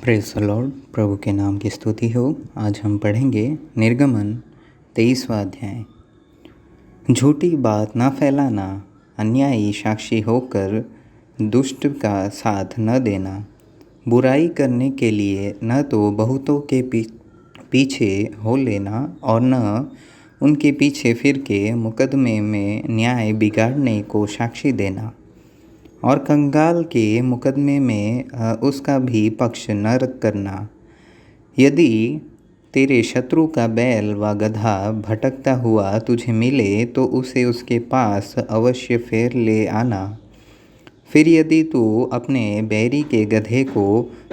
Praise the Lord. प्रभु के नाम की स्तुति हो। आज हम पढ़ेंगे निर्गमन 23वां अध्याय। झूठी बात न फैलाना, अन्यायी साक्षी होकर दुष्ट का साथ न देना, बुराई करने के लिए न तो बहुतों के पीछे हो लेना और न उनके पीछे फिर के मुकदमे में न्याय बिगाड़ने को साक्षी देना, और कंगाल के मुकदमे में उसका भी पक्ष न करना। यदि तेरे शत्रु का बैल व गधा भटकता हुआ तुझे मिले तो उसे उसके पास अवश्य फेर ले आना। फिर यदि तू अपने बैरी के गधे को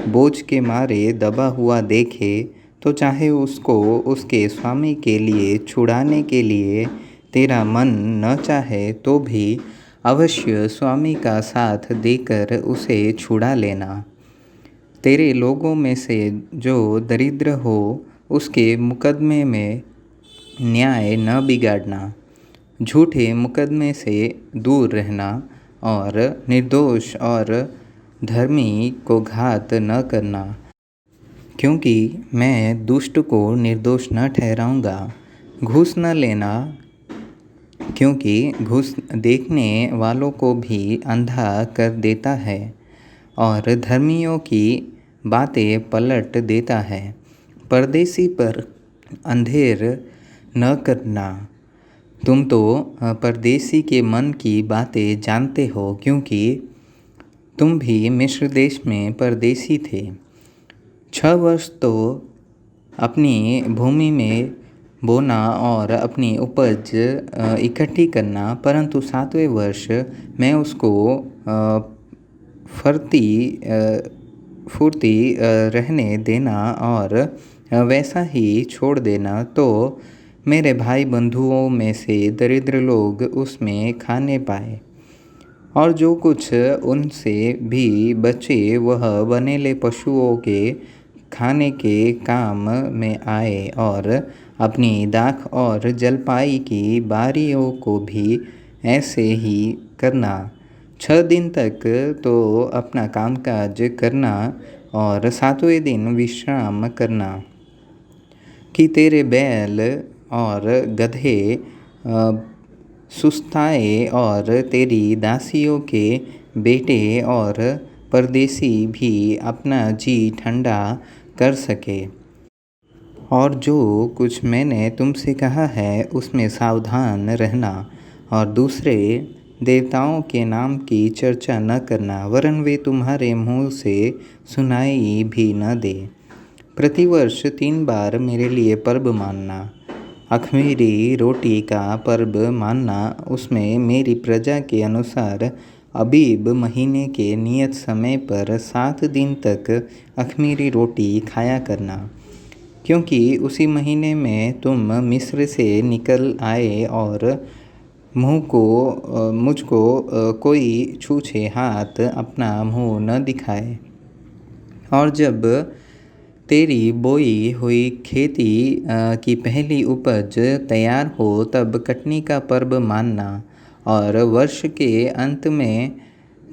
बोझ के मारे दबा हुआ देखे तो चाहे उसको उसके स्वामी के लिए छुड़ाने के लिए तेरा मन न चाहे तो भी अवश्य स्वामी का साथ देकर उसे छुड़ा लेना। तेरे लोगों में से जो दरिद्र हो उसके मुकदमे में न्याय न बिगाड़ना, झूठे मुकदमे से दूर रहना और निर्दोष और धर्मी को घात न करना, क्योंकि मैं दुष्ट को निर्दोष न ठहराऊँगा। घूस न लेना, क्योंकि घूस देखने वालों को भी अंधा कर देता है और धर्मियों की बातें पलट देता है। परदेशी पर अंधेर न करना। तुम तो परदेशी के मन की बातें जानते हो, क्योंकि तुम भी मिस्र देश में परदेशी थे। 6 वर्ष तो अपनी भूमि में बोना और अपनी उपज इकट्ठी करना, परंतु 7वें वर्ष मैं उसको फुर्ती रहने देना और वैसा ही छोड़ देना, तो मेरे भाई बंधुओं में से दरिद्र लोग उसमें खाने पाए, और जो कुछ उनसे भी बचे वह बनेले पशुओं के खाने के काम में आए, और अपनी दाख और जलपाई की बारियों को भी ऐसे ही करना। 6 दिन तक तो अपना कामकाज करना और 7वें दिन विश्राम करना, कि तेरे बैल और गधे सुस्ताए और तेरी दासियों के बेटे और परदेशी भी अपना जी ठंडा कर सके। और जो कुछ मैंने तुमसे कहा है उसमें सावधान रहना, और दूसरे देवताओं के नाम की चर्चा न करना, वरन वे तुम्हारे मुँह से सुनाई भी न दे। प्रतिवर्ष 3 बार मेरे लिए पर्व मानना। अख़मीरी रोटी का पर्व मानना, उसमें मेरी प्रजा के अनुसार अबीब महीने के नियत समय पर 7 दिन तक अख़मीरी रोटी खाया करना, क्योंकि उसी महीने में तुम मिस्र से निकल आए और मुझको कोई छूछे हाथ अपना मुँह न दिखाए। और जब तेरी बोई हुई खेती की पहली उपज तैयार हो तब कटनी का पर्व मानना, और वर्ष के अंत में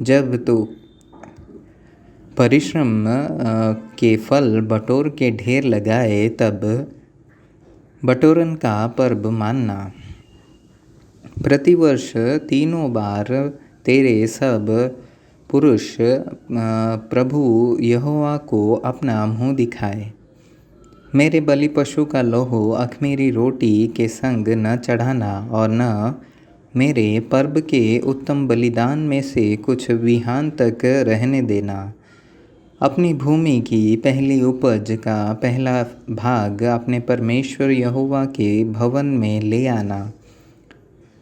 जब तू परिश्रम के फल बटोर के ढेर लगाए तब बटोरन का पर्व मानना। प्रतिवर्ष 3 बार तेरे सब पुरुष प्रभु यहोवा को अपना मुँह दिखाए। मेरे बलि पशु का लहू अख़मीरी रोटी के संग न चढ़ाना, और न मेरे पर्व के उत्तम बलिदान में से कुछ विहान तक रहने देना। अपनी भूमि की पहली उपज का पहला भाग अपने परमेश्वर यहोवा के भवन में ले आना।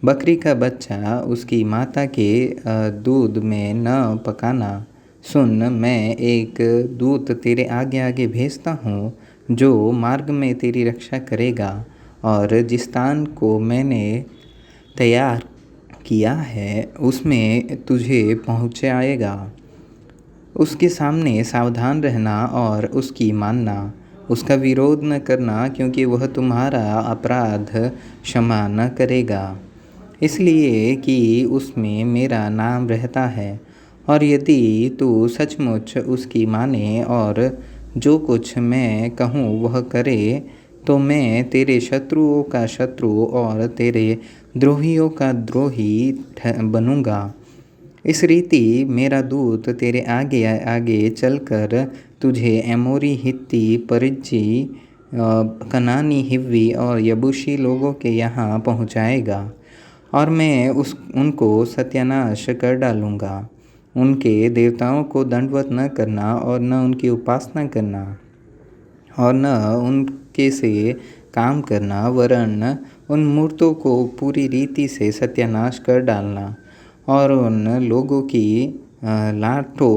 बकरी का बच्चा उसकी माता के दूध में न पकाना। सुन, मैं एक दूत तेरे आगे आगे भेजता हूँ, जो मार्ग में तेरी रक्षा करेगा, और जिस स्थान को मैंने तैयार किया है उसमें तुझे पहुँचाएगा। उसके सामने सावधान रहना और उसकी मानना, उसका विरोध न करना, क्योंकि वह तुम्हारा अपराध क्षमा न करेगा, इसलिए कि उसमें मेरा नाम रहता है। और यदि तू सचमुच उसकी माने और जो कुछ मैं कहूँ वह करे, तो मैं तेरे शत्रुओं का शत्रु और तेरे द्रोहियों का द्रोही बनूँगा। इस रीति मेरा दूत तेरे आगे आगे चलकर तुझे एमोरी, हित्ती, परिज्जी, कनानी, हिव्वी और यबूसी लोगों के यहाँ पहुँचाएगा, और मैं उनको सत्यानाश कर डालूँगा। उनके देवताओं को दंडवत न करना और न उनकी उपासना करना और न उनके से काम करना, वरन उन मूर्तों को पूरी रीति से सत्यानाश कर डालना और उन लोगों की लाठों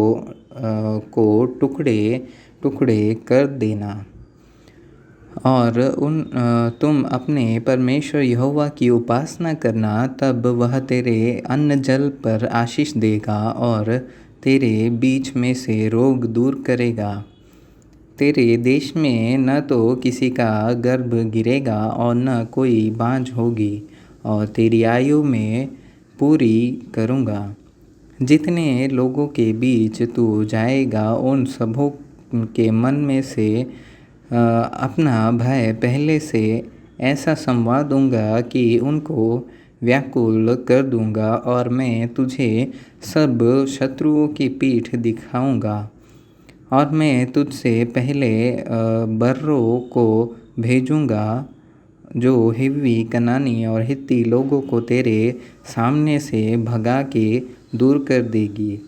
को टुकड़े टुकड़े कर देना। और तुम अपने परमेश्वर यहोवा की उपासना करना, तब वह तेरे अन्न जल पर आशीष देगा और तेरे बीच में से रोग दूर करेगा। तेरे देश में न तो किसी का गर्भ गिरेगा और न कोई बाँझ होगी, और तेरी आयु में पूरी करूँगा। जितने लोगों के बीच तू जाएगा, उन सबों के मन में से अपना भय पहले से ऐसा संवाद दूंगा कि उनको व्याकुल कर दूंगा, और मैं तुझे सब शत्रुओं की पीठ दिखाऊंगा। और मैं तुझसे पहले बर्रों को भेजूंगा, जो हिव्वी, कनानी और हित्ती लोगों को तेरे सामने से भगा के दूर कर देगी।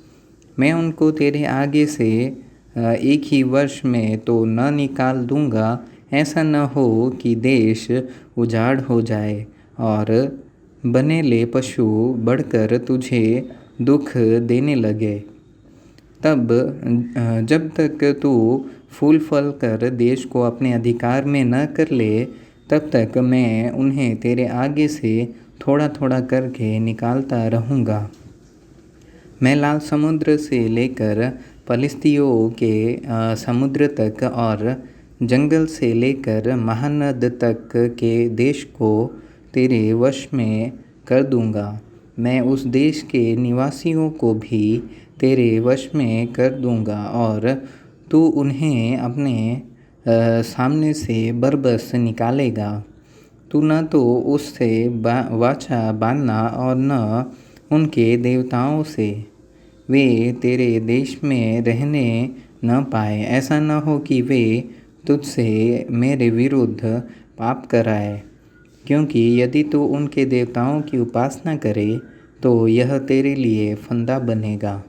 मैं उनको तेरे आगे से एक ही वर्ष में तो न निकाल दूंगा, ऐसा न हो कि देश उजाड़ हो जाए और बनेले पशु बढ़कर तुझे दुख देने लगे। तब जब तक तू फूल फल कर देश को अपने अधिकार में न कर ले, तब तक मैं उन्हें तेरे आगे से थोड़ा थोड़ा करके निकालता रहूँगा। मैं लाल समुद्र से लेकर फलिस्तियों के समुद्र तक और जंगल से लेकर महानद तक के देश को तेरे वश में कर दूंगा। मैं उस देश के निवासियों को भी तेरे वश में कर दूंगा, और तू उन्हें अपने सामने से बरबस निकालेगा। तू न तो उससे वाचा बांधना और न उनके देवताओं से। वे तेरे देश में रहने न पाए, ऐसा न हो कि वे तुझसे मेरे विरुद्ध पाप कराए। क्योंकि यदि तू उनके देवताओं की उपासना करे, तो यह तेरे लिए फंदा बनेगा।